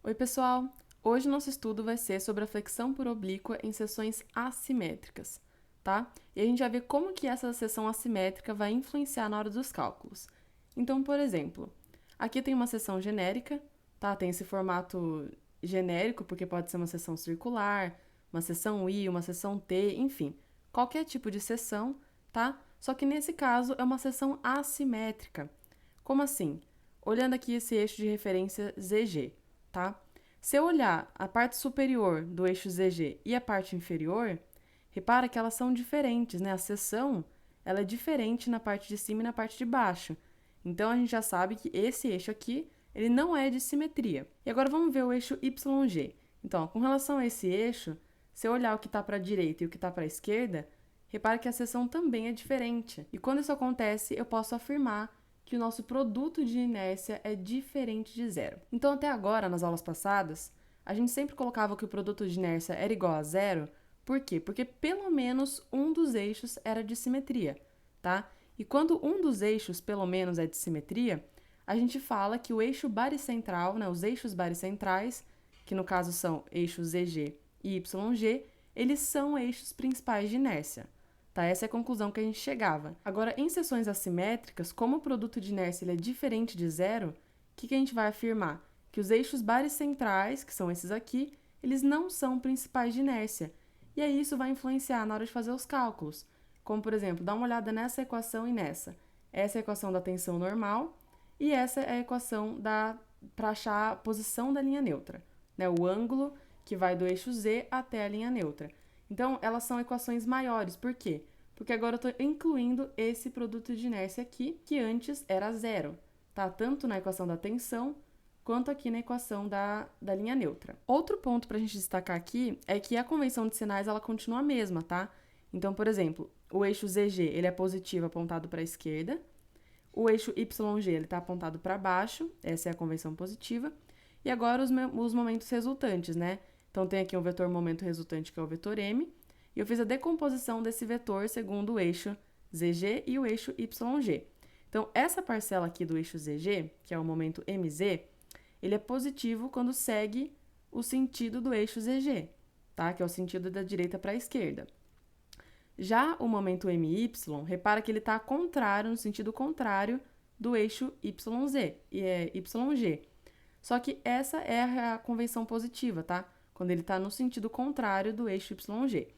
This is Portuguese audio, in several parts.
Oi, pessoal! Hoje nosso estudo vai ser sobre a flexão por oblíqua em seções assimétricas, tá? E a gente vai ver como que essa seção assimétrica vai influenciar na hora dos cálculos. Então, por exemplo, aqui tem uma seção genérica, tá? Tem esse formato genérico, porque pode ser uma seção circular, uma seção I, uma seção T, enfim, qualquer tipo de seção, tá? Só que nesse caso é uma seção assimétrica. Como assim? Olhando aqui esse eixo de referência ZG, tá? Se eu olhar a parte superior do eixo ZG e a parte inferior, repara que elas são diferentes, né? A seção, ela é diferente na parte de cima e na parte de baixo. Então, a gente já sabe que esse eixo aqui, ele não é de simetria. E agora vamos ver o eixo YG. Então, com relação a esse eixo, se eu olhar o que está para a direita e o que está para a esquerda, repara que a seção também é diferente. E quando isso acontece, eu posso afirmar que o nosso produto de inércia é diferente de zero. Então, até agora, nas aulas passadas, a gente sempre colocava que o produto de inércia era igual a zero. Por quê? Porque pelo menos um dos eixos era de simetria, tá? E quando um dos eixos, pelo menos, é de simetria, a gente fala que o eixo baricentral, né, os eixos baricentrais, que no caso são eixos ZG e YG, eles são eixos principais de inércia. Tá? Essa é a conclusão que a gente chegava. Agora, em seções assimétricas, como o produto de inércia ele é diferente de zero, o que a gente vai afirmar? Que os eixos baricentrais, que são esses aqui, eles não são principais de inércia. E aí isso vai influenciar na hora de fazer os cálculos. Como, por exemplo, dá uma olhada nessa equação e nessa. Essa é a equação da tensão normal e essa é a equação para achar a posição da linha neutra, né? O ângulo que vai do eixo Z até a linha neutra. Então, elas são equações maiores. Por quê? Porque agora eu estou incluindo esse produto de inércia aqui, que antes era zero, tá? Tanto na equação da tensão, quanto aqui na equação da linha neutra. Outro ponto para a gente destacar aqui é que a convenção de sinais, ela continua a mesma, tá? Então, por exemplo, o eixo ZG, ele é positivo apontado para a esquerda, o eixo YG, ele está apontado para baixo, essa é a convenção positiva, e agora os momentos resultantes, né? Então, tem aqui um vetor momento resultante, que é o vetor M, e eu fiz a decomposição desse vetor segundo o eixo ZG e o eixo YG. Então, essa parcela aqui do eixo ZG, que é o momento MZ, ele é positivo quando segue o sentido do eixo ZG, tá? Que é o sentido da direita para a esquerda. Já o momento MY, repara que ele está contrário, no sentido contrário do eixo YZ, e é YG. Só que essa é a convenção positiva, tá? Quando ele está no sentido contrário do eixo YG.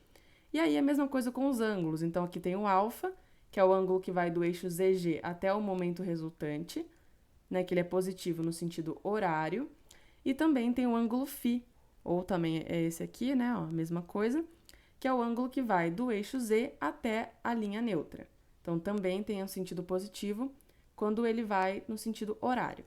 E aí a mesma coisa com os ângulos. Então, aqui tem o alfa, que é o ângulo que vai do eixo ZG até o momento resultante, né, que ele é positivo no sentido horário. E também tem o ângulo φ, ou também é esse aqui, né, ó, a mesma coisa, que é o ângulo que vai do eixo Z até a linha neutra. Então, também tem um sentido positivo quando ele vai no sentido horário,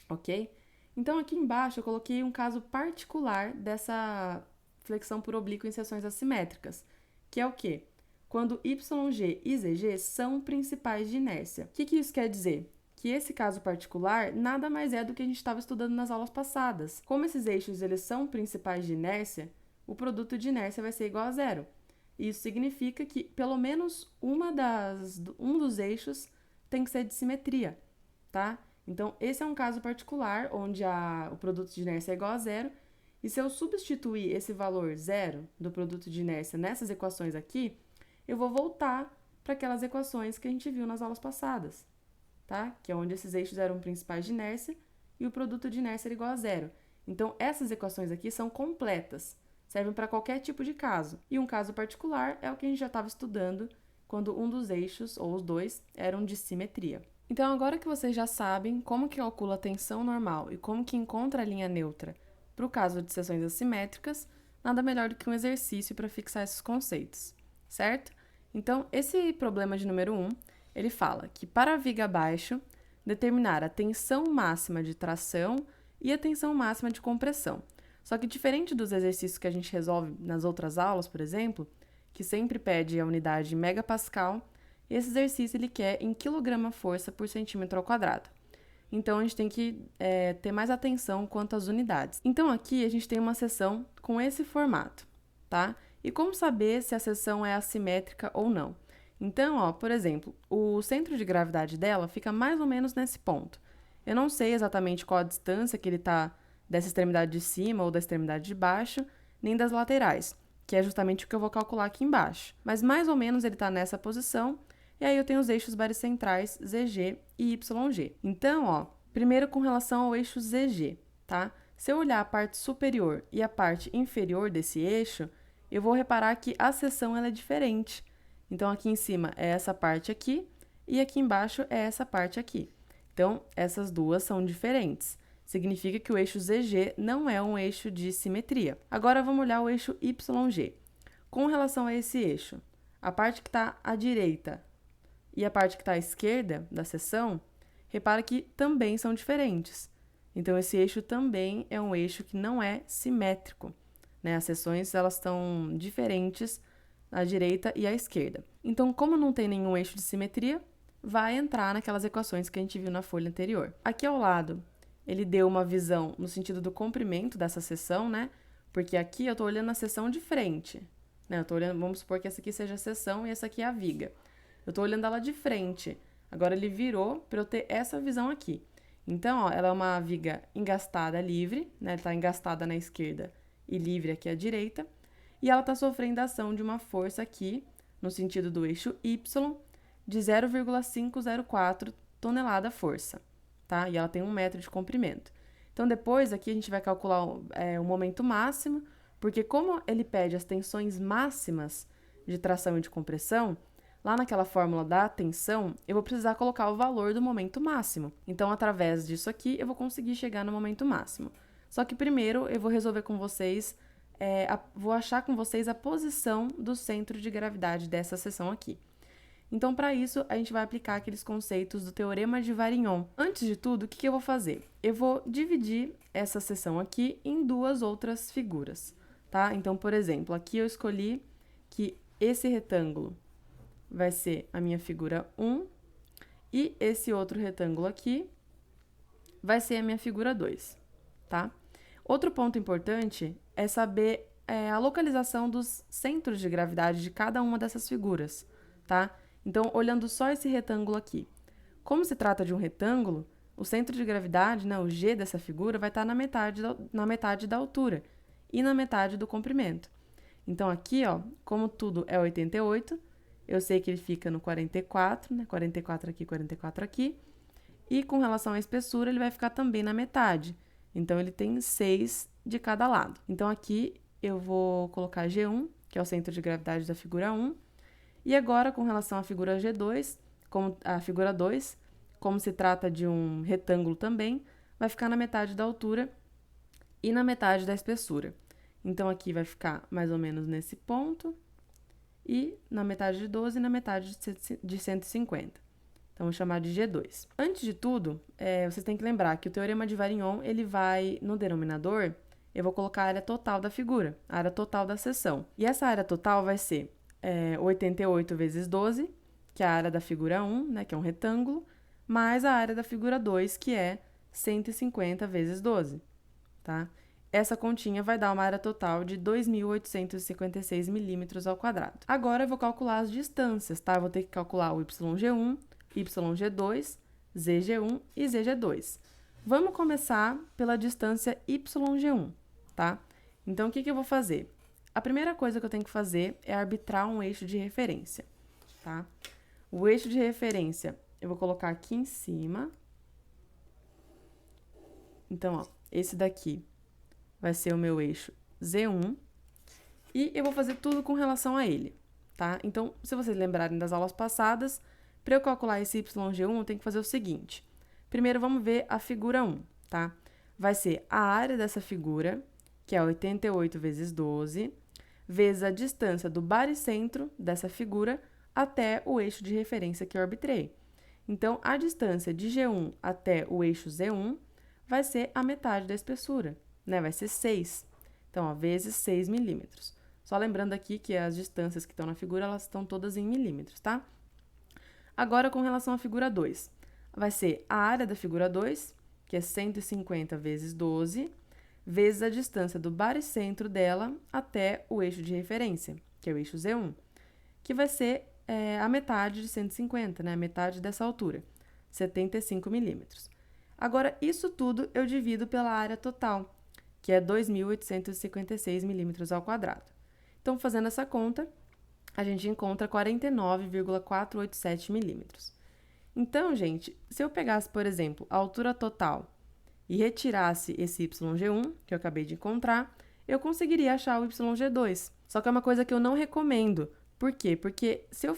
ok? Então, aqui embaixo eu coloquei um caso particular dessa flexão por oblíqua em seções assimétricas, que é o quê? Quando YG e ZG são principais de inércia. O que isso quer dizer? Que esse caso particular nada mais é do que a gente estava estudando nas aulas passadas. Como esses eixos eles são principais de inércia, o produto de inércia vai ser igual a zero. Isso significa que pelo menos um dos eixos tem que ser de simetria, tá? Então, esse é um caso particular onde o produto de inércia é igual a zero. E se eu substituir esse valor zero do produto de inércia nessas equações aqui, eu vou voltar para aquelas equações que a gente viu nas aulas passadas, tá? Que é onde esses eixos eram principais de inércia e o produto de inércia era igual a zero. Então, essas equações aqui são completas, servem para qualquer tipo de caso. E um caso particular é o que a gente já estava estudando quando um dos eixos, ou os dois, eram de simetria. Então, agora que vocês já sabem como que calcula a tensão normal e como que encontra a linha neutra para o caso de seções assimétricas, nada melhor do que um exercício para fixar esses conceitos, certo? Então, esse problema de número 1, ele fala que para a viga abaixo, determinar a tensão máxima de tração e a tensão máxima de compressão. Só que diferente dos exercícios que a gente resolve nas outras aulas, por exemplo, que sempre pede a unidade de megapascal, esse exercício ele quer em quilograma-força por centímetro ao quadrado. Então, a gente tem que ter mais atenção quanto às unidades. Então, aqui a gente tem uma seção com esse formato, tá? E como saber se a seção é assimétrica ou não? Então, ó, por exemplo, o centro de gravidade dela fica mais ou menos nesse ponto. Eu não sei exatamente qual a distância que ele está dessa extremidade de cima ou da extremidade de baixo, nem das laterais, que é justamente o que eu vou calcular aqui embaixo. Mas mais ou menos ele está nessa posição, e aí eu tenho os eixos baricentrais ZG e YG. Então, ó, primeiro com relação ao eixo ZG, tá? Se eu olhar a parte superior e a parte inferior desse eixo, eu vou reparar que a seção ela é diferente. Então, aqui em cima é essa parte aqui, e aqui embaixo é essa parte aqui. Então, essas duas são diferentes. Significa que o eixo ZG não é um eixo de simetria. Agora, vamos olhar o eixo YG. Com relação a esse eixo, a parte que está à direita e a parte que está à esquerda da seção, repara que também são diferentes. Então, esse eixo também é um eixo que não é simétrico, né? As seções elas estão diferentes à direita e à esquerda. Então, como não tem nenhum eixo de simetria, vai entrar naquelas equações que a gente viu na folha anterior. Aqui ao lado, ele deu uma visão no sentido do comprimento dessa seção, né? Porque aqui eu estou olhando a seção de frente, né? Eu tô olhando, vamos supor que essa aqui seja a seção e essa aqui é a viga. Eu estou olhando ela de frente. Agora ele virou para eu ter essa visão aqui. Então, ó, ela é uma viga engastada livre, né? Está engastada na esquerda e livre aqui à direita. E ela está sofrendo a ação de uma força aqui, no sentido do eixo Y, de 0,504 tonelada força, tá? E ela tem 1 metro de comprimento. Então, depois aqui a gente vai calcular o momento máximo, porque como ele pede as tensões máximas de tração e de compressão, lá naquela fórmula da tensão, eu vou precisar colocar o valor do momento máximo. Então, através disso aqui, eu vou conseguir chegar no momento máximo. Só que primeiro eu vou resolver com vocês, vou achar com vocês a posição do centro de gravidade dessa seção aqui. Então, para isso, a gente vai aplicar aqueles conceitos do Teorema de Varignon. Antes de tudo, o que eu vou fazer? Eu vou dividir essa seção aqui em duas outras figuras, tá? Então, por exemplo, aqui eu escolhi que esse retângulo vai ser a minha figura 1 e esse outro retângulo aqui vai ser a minha figura 2, tá? Outro ponto importante é saber a localização dos centros de gravidade de cada uma dessas figuras, tá? Então, olhando só esse retângulo aqui. Como se trata de um retângulo, o centro de gravidade, né, o G dessa figura, vai estar na metade da altura e na metade do comprimento. Então, aqui, ó, como tudo é 88, eu sei que ele fica no 44, né, 44 aqui, 44 aqui. E com relação à espessura, ele vai ficar também na metade. Então, ele tem 6 de cada lado. Então, aqui eu vou colocar G1, que é o centro de gravidade da figura 1. E agora, com relação à figura G2, a figura 2, como se trata de um retângulo também, vai ficar na metade da altura e na metade da espessura. Então, aqui vai ficar mais ou menos nesse ponto e na metade de 12 e na metade de 150. Então, vou chamar de G2. Antes de tudo, vocês têm que lembrar que o Teorema de Varignon, ele vai, no denominador, eu vou colocar a área total da figura, a área total da seção. E essa área total vai ser 88 vezes 12, que é a área da figura 1, né, que é um retângulo, mais a área da figura 2, que é 150 vezes 12, tá? Essa continha vai dar uma área total de 2.856 milímetros ao quadrado. Agora eu vou calcular as distâncias, tá? Eu vou ter que calcular o YG1, YG2, ZG1 e ZG2. Vamos começar pela distância YG1, tá? Então, o que eu vou fazer? A primeira coisa que eu tenho que fazer é arbitrar um eixo de referência, tá? O eixo de referência eu vou colocar aqui em cima. Então, ó, esse daqui vai ser o meu eixo Z1 e eu vou fazer tudo com relação a ele, tá? Então, se vocês lembrarem das aulas passadas, para eu calcular esse YG1, eu tenho que fazer o seguinte. Primeiro, vamos ver a figura 1, tá? Vai ser a área dessa figura, que é 88 vezes 12, vezes a distância do baricentro dessa figura até o eixo de referência que eu arbitrei. Então, a distância de G1 até o eixo Z1 vai ser a metade da espessura, né? Vai ser 6. Então, ó, vezes 6 milímetros. Só lembrando aqui que as distâncias que estão na figura, elas estão todas em milímetros, tá? Agora, com relação à figura 2, vai ser a área da figura 2, que é 150 vezes 12, vezes a distância do baricentro dela até o eixo de referência, que é o eixo Z1, que vai ser a metade de 150, né? A metade dessa altura, 75 milímetros. Agora, isso tudo eu divido pela área total, que é 2.856 milímetros ao quadrado. Então, fazendo essa conta, a gente encontra 49,487 milímetros. Então, gente, se eu pegasse, por exemplo, a altura total e retirasse esse YG1, que eu acabei de encontrar, eu conseguiria achar o YG2. Só que é uma coisa que eu não recomendo. Por quê? Porque se eu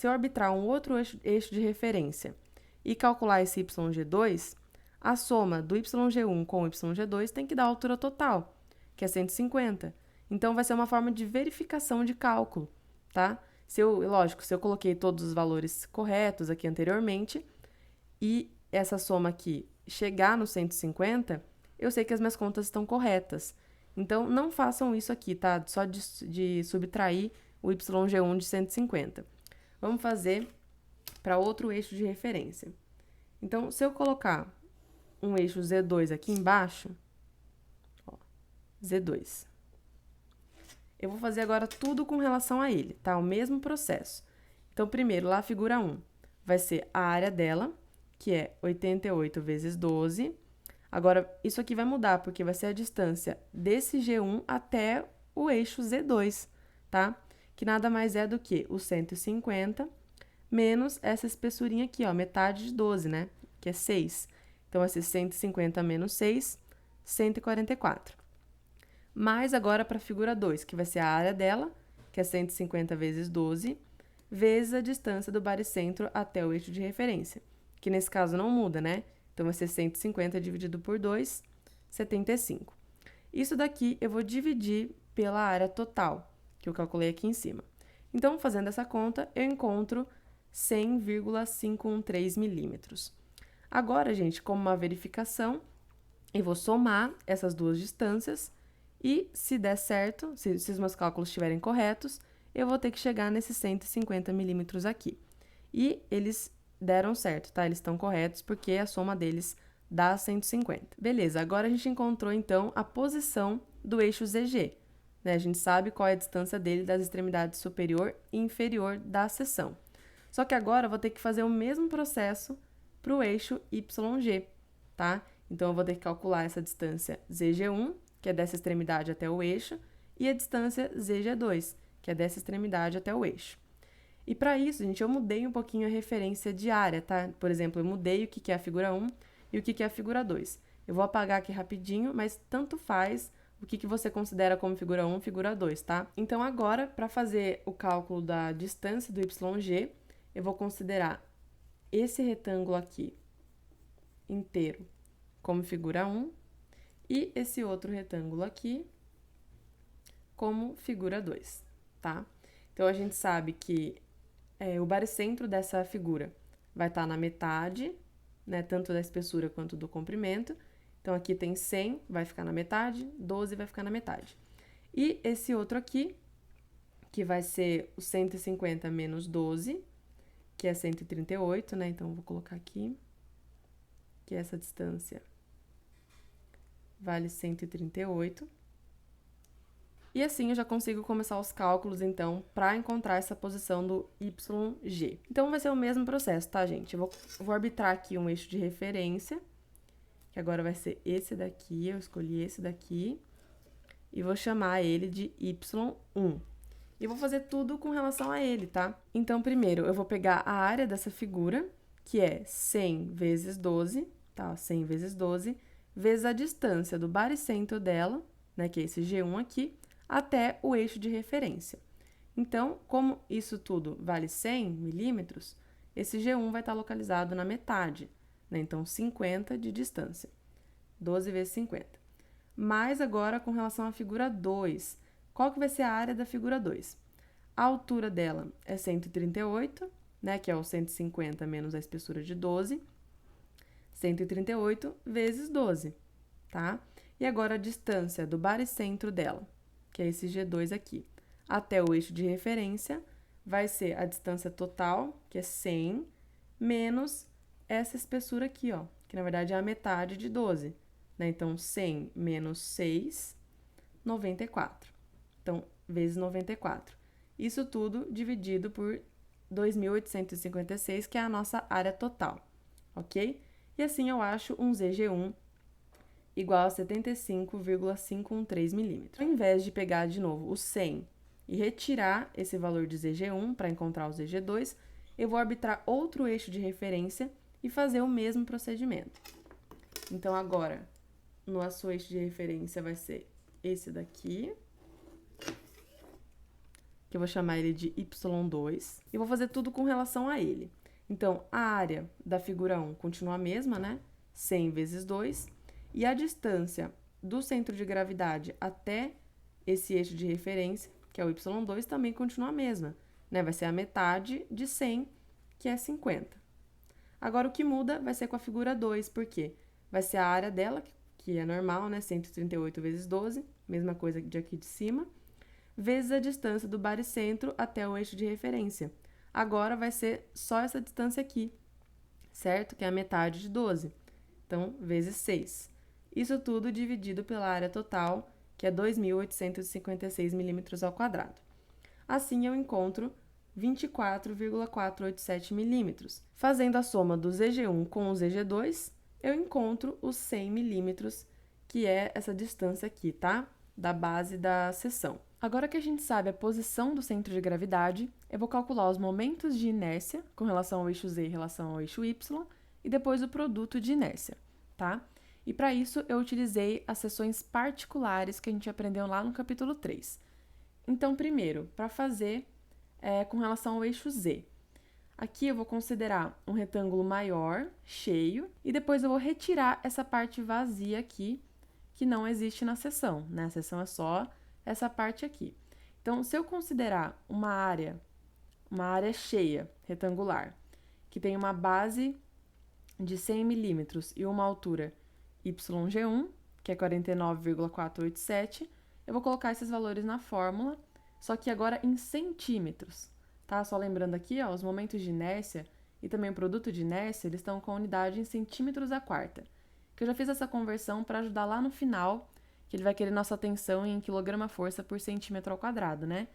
arbitrar um outro eixo de referência e calcular esse YG2, a soma do YG1 com o YG2 tem que dar a altura total, que é 150. Então, vai ser uma forma de verificação de cálculo, tá? Lógico, se eu coloquei todos os valores corretos aqui anteriormente e essa soma aqui chegar no 150, eu sei que as minhas contas estão corretas. Então, não façam isso aqui, tá? Só de subtrair o YG1 de 150. Vamos fazer para outro eixo de referência. Então, se eu colocar um eixo Z2 aqui embaixo, ó, Z2. Eu vou fazer agora tudo com relação a ele, tá? O mesmo processo. Então, primeiro, lá a figura 1 vai ser a área dela, que é 88 vezes 12. Agora, isso aqui vai mudar, porque vai ser a distância desse G1 até o eixo Z2, tá? Que nada mais é do que o 150 menos essa espessurinha aqui, ó, metade de 12, né? Que é 6. Então, vai ser 150 menos 6, 144. Mais agora para a figura 2, que vai ser a área dela, que é 150 vezes 12, vezes a distância do baricentro até o eixo de referência, que nesse caso não muda, né? Então, vai ser 150 dividido por 2, 75. Isso daqui eu vou dividir pela área total, que eu calculei aqui em cima. Então, fazendo essa conta, eu encontro 100,513 milímetros. Agora, gente, como uma verificação, eu vou somar essas duas distâncias e, se der certo, se os meus cálculos estiverem corretos, eu vou ter que chegar nesses 150 milímetros aqui. E eles deram certo, tá? Eles estão corretos porque a soma deles dá 150. Beleza, agora a gente encontrou, então, a posição do eixo ZG. Né? A gente sabe qual é a distância dele das extremidades superior e inferior da seção. Só que agora eu vou ter que fazer o mesmo processo para o eixo YG, tá? Então, eu vou ter que calcular essa distância ZG1, que é dessa extremidade até o eixo, e a distância ZG2, que é dessa extremidade até o eixo. E para isso, gente, eu mudei um pouquinho a referência de área, tá? Por exemplo, eu mudei o que é a figura 1 e o que é a figura 2. Eu vou apagar aqui rapidinho, mas tanto faz o que você considera como figura 1 e figura 2, tá? Então, agora, para fazer o cálculo da distância do YG, eu vou considerar esse retângulo aqui inteiro como figura 1 e esse outro retângulo aqui como figura 2, tá? Então, a gente sabe que o baricentro dessa figura vai estar na metade, né, tanto da espessura quanto do comprimento. Então, aqui tem 100, vai ficar na metade, 12 vai ficar na metade. E esse outro aqui, que vai ser o 150 menos 12, que é 138, né? Então, vou colocar aqui, que essa distância vale 138. E assim eu já consigo começar os cálculos, então, para encontrar essa posição do YG. Então, vai ser o mesmo processo, tá, gente? Eu vou arbitrar aqui um eixo de referência, que agora vai ser esse daqui, eu escolhi esse daqui, e vou chamar ele de Y1. E vou fazer tudo com relação a ele, tá? Então, primeiro, eu vou pegar a área dessa figura, que é 100 vezes 12, tá? 100 vezes 12, vezes a distância do baricentro dela, né, que é esse G1 aqui, até o eixo de referência. Então, como isso tudo vale 100 milímetros, esse G1 vai estar localizado na metade, né? Então, 50 de distância. 12 vezes 50. Mas agora, com relação à figura 2, qual que vai ser a área da figura 2? A altura dela é 138, né? Que é o 150 menos a espessura de 12. 138 vezes 12, tá? E agora a distância do baricentro dela, que é esse G2 aqui, até o eixo de referência, vai ser a distância total, que é 100, menos essa espessura aqui, ó, que na verdade é a metade de 12, né? Então, 100 menos 6, 94. Então, vezes 94. Isso tudo dividido por 2.856, que é a nossa área total, ok? E assim eu acho um ZG1 igual a 75,513 milímetros. Ao invés de pegar de novo o 100 e retirar esse valor de ZG1 para encontrar o ZG2, eu vou arbitrar outro eixo de referência e fazer o mesmo procedimento. Então, agora, nosso eixo de referência vai ser esse daqui, que eu vou chamar ele de Y2, e vou fazer tudo com relação a ele. Então, a área da figura 1 continua a mesma, né? 100 vezes 2, e a distância do centro de gravidade até esse eixo de referência, que é o Y2, também continua a mesma, né? Vai ser a metade de 100, que é 50. Agora, o que muda vai ser com a figura 2, porque vai ser a área dela, que é normal, né? 138 vezes 12, mesma coisa de aqui de cima, vezes a distância do baricentro até o eixo de referência. Agora vai ser só essa distância aqui, certo? Que é a metade de 12. Então, vezes 6. Isso tudo dividido pela área total, que é 2.856 milímetros ao quadrado. Assim, eu encontro 24,487 milímetros. Fazendo a soma do ZG1 com o ZG2, eu encontro os 100 milímetros, que é essa distância aqui, tá? Da base da seção. Agora que a gente sabe a posição do centro de gravidade, eu vou calcular os momentos de inércia com relação ao eixo Z em relação ao eixo Y e depois o produto de inércia, tá? E para isso eu utilizei as seções particulares que a gente aprendeu lá no capítulo 3. Então, primeiro, para fazer com relação ao eixo Z. Aqui eu vou considerar um retângulo maior, cheio, e depois eu vou retirar essa parte vazia aqui, que não existe na seção, né? A seção é só essa parte aqui. Então, se eu considerar uma área cheia, retangular, que tem uma base de 100 milímetros e uma altura YG1, que é 49,487, eu vou colocar esses valores na fórmula, só que agora em centímetros, tá? Só lembrando aqui, ó, os momentos de inércia e também o produto de inércia, eles estão com a unidade em centímetros a quarta, que eu já fiz essa conversão para ajudar lá no final, que ele vai querer nossa atenção em quilograma-força por centímetro ao quadrado, né?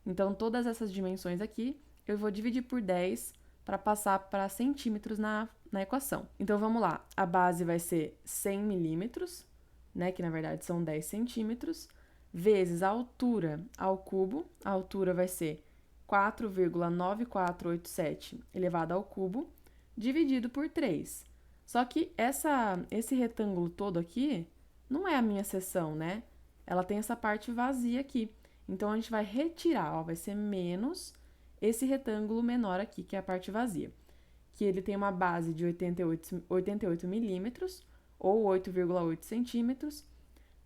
Então, todas essas dimensões aqui, eu vou dividir por 10 para passar para centímetros na equação. Então, vamos lá. A base vai ser 100 milímetros, né? Que, na verdade, são 10 centímetros, vezes a altura ao cubo. A altura vai ser 4,9487 elevado ao cubo, dividido por 3. Só que esse retângulo todo aqui não é a minha seção, né? Ela tem essa parte vazia aqui. Então, a gente vai retirar, ó, vai ser menos esse retângulo menor aqui, que é a parte vazia. Que ele tem uma base de 88 milímetros, ou 8,8 centímetros.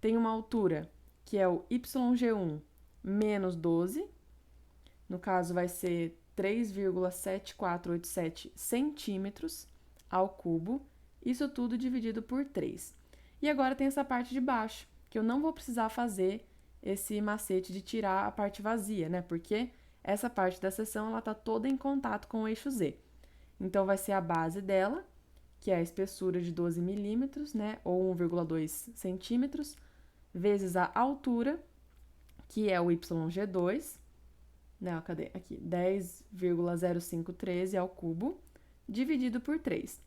Tem uma altura, que é o YG1 menos 12. No caso, vai ser 3,7487 centímetros ao cubo. Isso tudo dividido por 3. E agora tem essa parte de baixo, que eu não vou precisar fazer esse macete de tirar a parte vazia, né? Porque essa parte da seção, ela tá toda em contato com o eixo Z. Então, vai ser a base dela, que é a espessura de 12 milímetros, né? Ou 1,2 centímetros, vezes a altura, que é o YG2, né? Ó, cadê? Aqui, 10,0513 ao cubo, dividido por 3.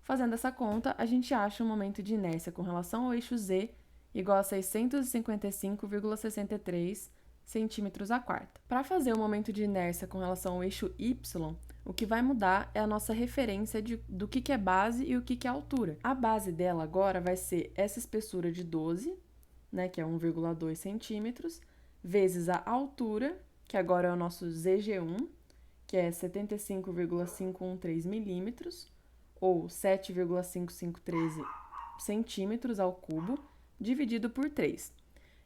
Fazendo essa conta, a gente acha um momento de inércia com relação ao eixo Z igual a 655,63 centímetros a quarta. Para fazer o momento de inércia com relação ao eixo Y, o que vai mudar é a nossa referência do que é base e o que é altura. A base dela agora vai ser essa espessura de 12, né, que é 1,2 centímetros, vezes a altura, que agora é o nosso ZG1, que é 75,513 milímetros, ou 7,5513 centímetros ao cubo, dividido por 3.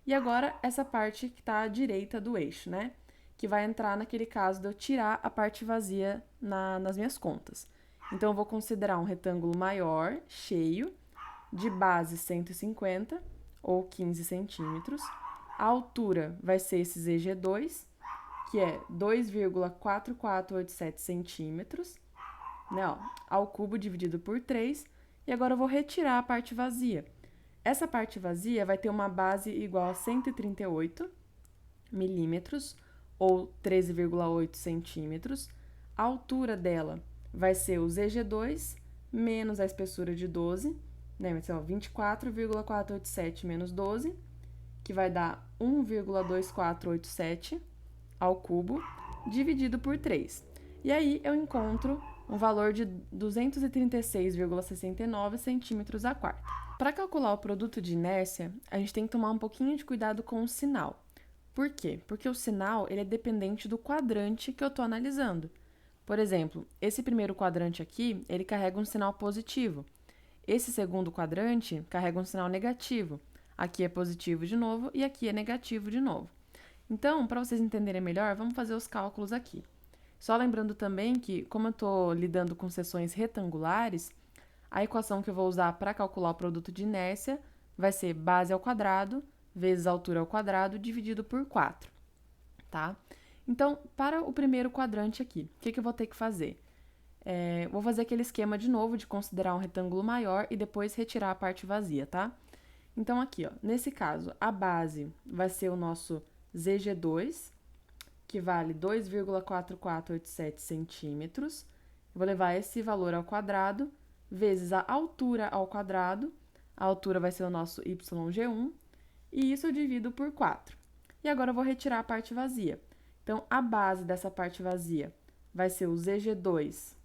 E agora, essa parte que está à direita do eixo, né? Que vai entrar naquele caso de eu tirar a parte vazia nas minhas contas. Então, eu vou considerar um retângulo maior, cheio, de base 150, ou 15 centímetros. A altura vai ser esse ZG2, que é 2,4487 centímetros, né, ó, ao cubo dividido por 3, e agora eu vou retirar a parte vazia. Essa parte vazia vai ter uma base igual a 138 milímetros, ou 13,8 centímetros. A altura dela vai ser o ZG2 menos a espessura de 12, né? Vai ser, ó, 24,487 menos 12, que vai dar 1,2487 ao cubo, dividido por 3. E aí eu encontro um valor de 236,69 centímetros a quarta. Para calcular o produto de inércia, a gente tem que tomar um pouquinho de cuidado com o sinal. Por quê? Porque o sinal ele é dependente do quadrante que eu estou analisando. Por exemplo, esse primeiro quadrante aqui, ele carrega um sinal positivo. Esse segundo quadrante carrega um sinal negativo. Aqui é positivo de novo e aqui é negativo de novo. Então, para vocês entenderem melhor, vamos fazer os cálculos aqui. Só lembrando também que, como eu estou lidando com seções retangulares, a equação que eu vou usar para calcular o produto de inércia vai ser base ao quadrado vezes altura ao quadrado dividido por 4, tá? Então, para o primeiro quadrante aqui, o que eu vou ter que fazer? Vou fazer aquele esquema de novo de considerar um retângulo maior e depois retirar a parte vazia, tá? Então, aqui, ó, nesse caso, a base vai ser o nosso ZG2, que vale 2,4487 centímetros. Eu vou levar esse valor ao quadrado, vezes a altura ao quadrado. A altura vai ser o nosso YG1, e isso eu divido por 4. E agora eu vou retirar a parte vazia. Então, a base dessa parte vazia vai ser o ZG2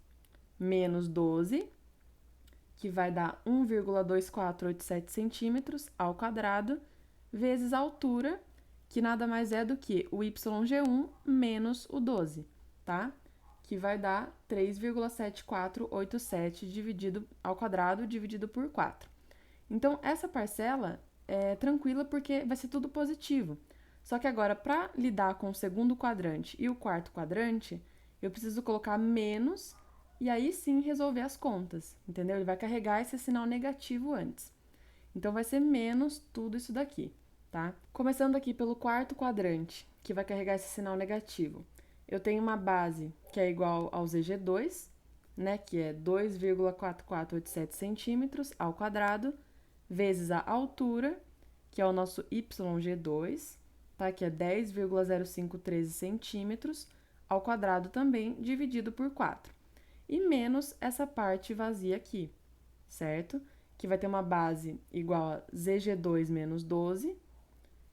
menos 12, que vai dar 1,2487 centímetros ao quadrado, vezes a altura, que nada mais é do que o YG1 menos o 12, tá? Que vai dar 3,7487 dividido ao quadrado dividido por 4. Então, essa parcela é tranquila porque vai ser tudo positivo. Só que agora, para lidar com o segundo quadrante e o quarto quadrante, eu preciso colocar menos e aí sim resolver as contas, entendeu? Ele vai carregar esse sinal negativo antes. Então, vai ser menos tudo isso daqui, tá? Começando aqui pelo quarto quadrante, que vai carregar esse sinal negativo. Eu tenho uma base que é igual ao ZG2, né? Que é 2,4487 centímetros ao quadrado, vezes a altura, que é o nosso YG2, tá? Que é 10,0513 centímetros, ao quadrado também, dividido por 4. E menos essa parte vazia aqui, certo? Que vai ter uma base igual a ZG2 menos 12,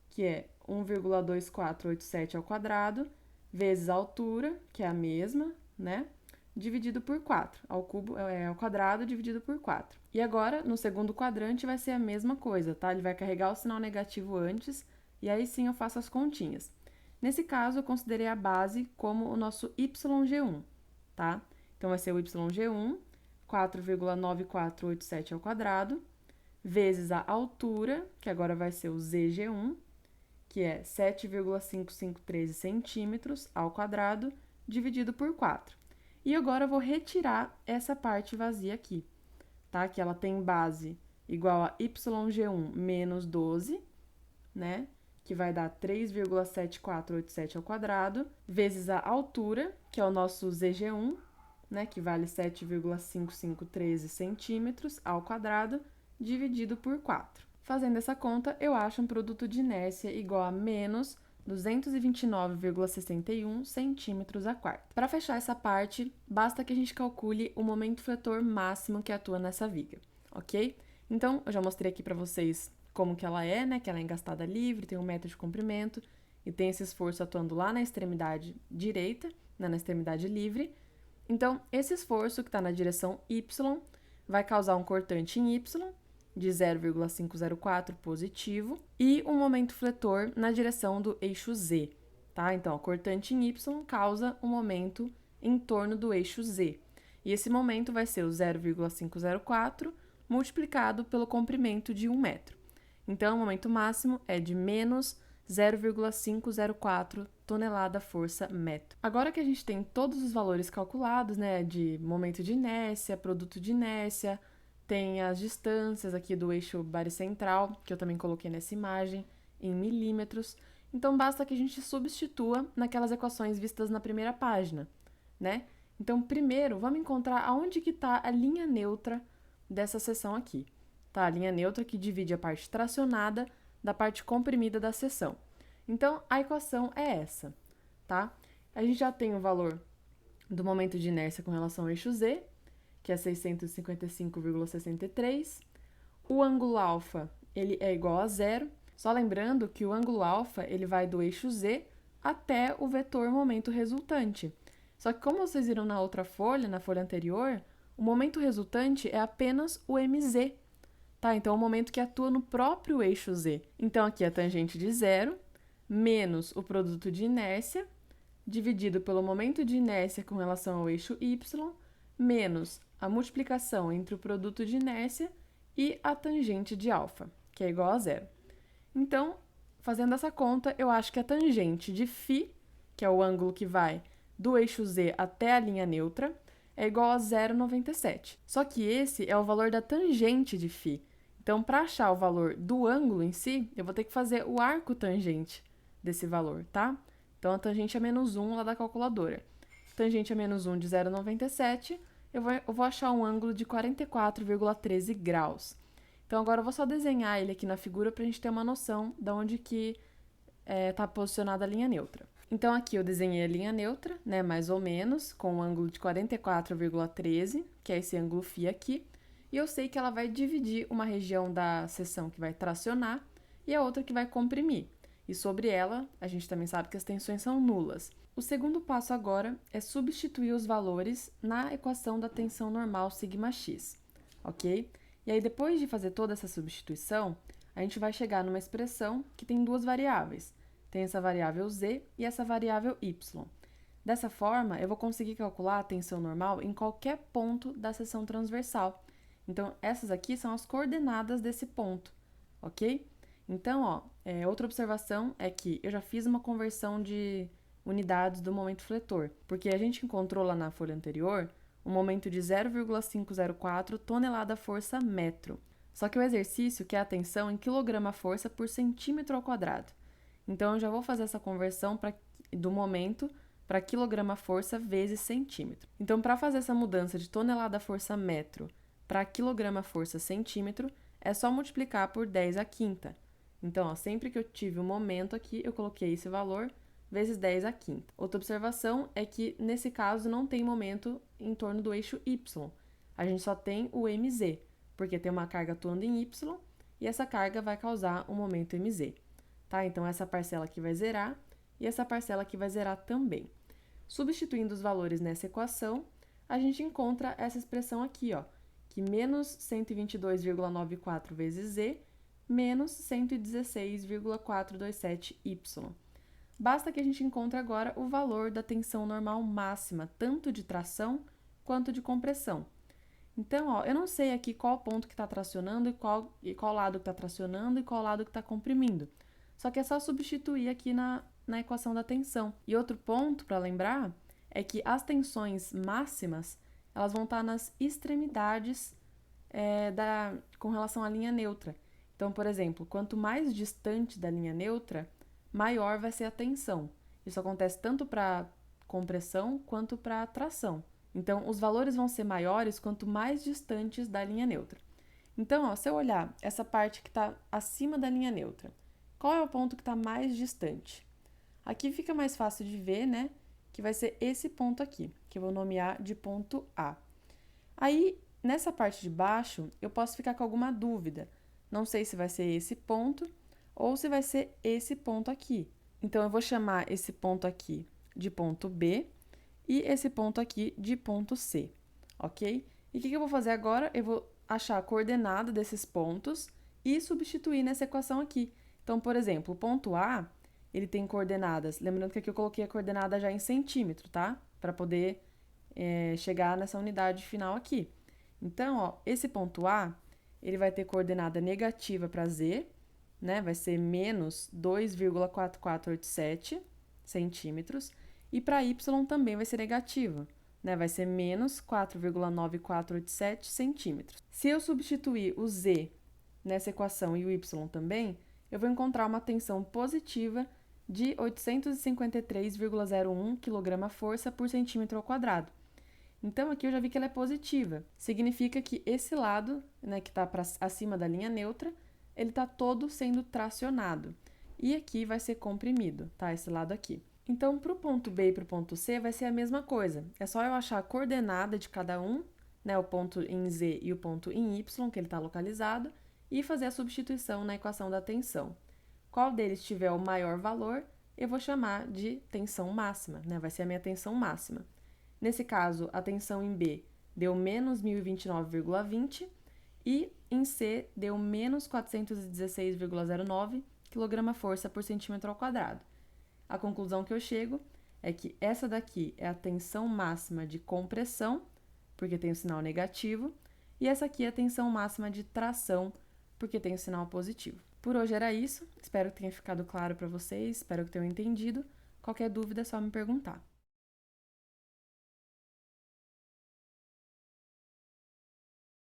que é 1,2487 ao quadrado, vezes a altura, que é a mesma, né? Dividido por 4, ao quadrado dividido por 4. E agora, no segundo quadrante, vai ser a mesma coisa, tá? Ele vai carregar o sinal negativo antes, e aí sim eu faço as continhas. Nesse caso, eu considerei a base como o nosso YG1, tá? Então, vai ser o YG1, 4,9487 ao quadrado, vezes a altura, que agora vai ser o ZG1, que é 7,5513 centímetros ao quadrado, dividido por 4. E agora eu vou retirar essa parte vazia aqui, tá? Que ela tem base igual a YG1 menos 12, né? Que vai dar 3,7487 ao quadrado, vezes a altura, que é o nosso ZG1, né? Que vale 7,5513 centímetros ao quadrado, dividido por 4. Fazendo essa conta, eu acho um produto de inércia igual a menos 229,61 centímetros a quarta. Para fechar essa parte, basta que a gente calcule o momento fletor máximo que atua nessa viga, ok? Então, eu já mostrei aqui para vocês como que ela é, né? Que ela é engastada livre, tem 1 metro de comprimento e tem esse esforço atuando lá na extremidade direita, né, na extremidade livre. Então, esse esforço que está na direção Y vai causar um cortante em Y, de 0,504 positivo, e um momento fletor na direção do eixo Z, tá? Então, o cortante em Y causa um momento em torno do eixo Z. E esse momento vai ser o 0,504 multiplicado pelo comprimento de 1 metro. Então, o momento máximo é de menos 0,504 tonelada força metro. Agora que a gente tem todos os valores calculados, né, de momento de inércia, produto de inércia, tem as distâncias aqui do eixo baricentral, que eu também coloquei nessa imagem, em milímetros. Então, basta que a gente substitua naquelas equações vistas na primeira página, né? Então, primeiro, vamos encontrar aonde que está a linha neutra dessa seção aqui. Tá? A linha neutra que divide a parte tracionada da parte comprimida da seção. Então, a equação é essa, tá? A gente já tem o valor do momento de inércia com relação ao eixo Z, que é 655,63, O ângulo alfa, ele é igual a zero. Só lembrando que o ângulo alfa, ele vai do eixo Z até o vetor momento resultante. Só que como vocês viram na outra folha, na folha anterior, o momento resultante é apenas o MZ, tá? Então, é o momento que atua no próprio eixo Z. Então, aqui a tangente de zero menos o produto de inércia, dividido pelo momento de inércia com relação ao eixo Y, menos a multiplicação entre o produto de inércia e a tangente de alfa, que é igual a zero. Então, fazendo essa conta, eu acho que a tangente de φ, que é o ângulo que vai do eixo Z até a linha neutra, é igual a 0,97. Só que esse é o valor da tangente de φ. Então, para achar o valor do ângulo em si, eu vou ter que fazer o arco tangente desse valor, tá? Então, a tangente é menos 1 lá da calculadora. Tangente é menos 1 de 0,97, eu vou achar um ângulo de 44,13 graus. Então, agora eu vou só desenhar ele aqui na figura para a gente ter uma noção de onde que está posicionada a linha neutra. Então, aqui eu desenhei a linha neutra, né, mais ou menos, com um ângulo de 44,13, que é esse ângulo φ aqui, e eu sei que ela vai dividir uma região da seção que vai tracionar e a outra que vai comprimir. E sobre ela, a gente também sabe que as tensões são nulas. O segundo passo agora é substituir os valores na equação da tensão normal σx, ok? E aí, depois de fazer toda essa substituição, a gente vai chegar numa expressão que tem duas variáveis. Tem essa variável z e essa variável y. Dessa forma, eu vou conseguir calcular a tensão normal em qualquer ponto da seção transversal. Então, essas aqui são as coordenadas desse ponto, ok? Então, ó, outra observação é que eu já fiz uma conversão de unidades do momento fletor, porque a gente encontrou lá na folha anterior um momento de 0,504 tonelada-força metro. Só que o exercício quer a tensão em quilograma-força por centímetro ao quadrado. Então, eu já vou fazer essa conversão do momento para quilograma-força vezes centímetro. Então, para fazer essa mudança de tonelada-força metro para quilograma-força centímetro, é só multiplicar por 10 à quinta. Então, ó, sempre que eu tive um momento aqui, eu coloquei esse valor vezes 10 à quinta. Outra observação é que, nesse caso, não tem momento em torno do eixo Y. A gente só tem o MZ, porque tem uma carga atuando em Y, e essa carga vai causar um momento MZ. Tá? Então, essa parcela aqui vai zerar, e essa parcela aqui vai zerar também. Substituindo os valores nessa equação, a gente encontra essa expressão aqui, ó, que menos 122,94 vezes Z, menos 116,427Y. Basta que a gente encontre agora o valor da tensão normal máxima, tanto de tração quanto de compressão. Então, ó, eu não sei aqui qual ponto que está tracionando e qual lado que está tracionando e qual lado que está comprimindo. Só que é só substituir aqui na equação da tensão. E outro ponto para lembrar é que as tensões máximas elas vão estar nas extremidades com relação à linha neutra. Então, por exemplo, quanto mais distante da linha neutra, maior vai ser a tensão. Isso acontece tanto para compressão quanto para tração. Então, os valores vão ser maiores quanto mais distantes da linha neutra. Então, ó, se eu olhar essa parte que está acima da linha neutra, qual é o ponto que está mais distante? Aqui fica mais fácil de ver, né? Que vai ser esse ponto aqui, que eu vou nomear de ponto A. Aí, nessa parte de baixo, eu posso ficar com alguma dúvida. Não sei se vai ser esse ponto ou se vai ser esse ponto aqui. Então, eu vou chamar esse ponto aqui de ponto B e esse ponto aqui de ponto C, ok? E o que eu vou fazer agora? Eu vou achar a coordenada desses pontos e substituir nessa equação aqui. Então, por exemplo, o ponto A, ele tem coordenadas, lembrando que aqui eu coloquei a coordenada já em centímetro, tá? Para poder chegar nessa unidade final aqui. Então, ó, esse ponto A, ele vai ter coordenada negativa para Z, né? Vai ser menos 2,4487 centímetros. E para Y também vai ser negativa, né? Vai ser menos 4,9487 centímetros. Se eu substituir o Z nessa equação e o Y também, eu vou encontrar uma tensão positiva de 853,01 kgf por centímetro ao quadrado. Então, aqui eu já vi que ela é positiva. Significa que esse lado, né, que está acima da linha neutra, ele está todo sendo tracionado. E aqui vai ser comprimido, tá? Esse lado aqui. Então, para o ponto B e para o ponto C vai ser a mesma coisa. É só eu achar a coordenada de cada um, né, o ponto em Z e o ponto em Y, que ele está localizado, e fazer a substituição na equação da tensão. Qual deles tiver o maior valor, eu vou chamar de tensão máxima, né? Vai ser a minha tensão máxima. Nesse caso, a tensão em B deu menos 1029,20 e em C deu menos 416,09 kgfm por centímetro ao quadrado. A conclusão que eu chego é que essa daqui é a tensão máxima de compressão, porque tem o sinal negativo, e essa aqui é a tensão máxima de tração, porque tem o sinal positivo. Por hoje era isso, espero que tenha ficado claro para vocês, espero que tenham entendido. Qualquer dúvida é só me perguntar.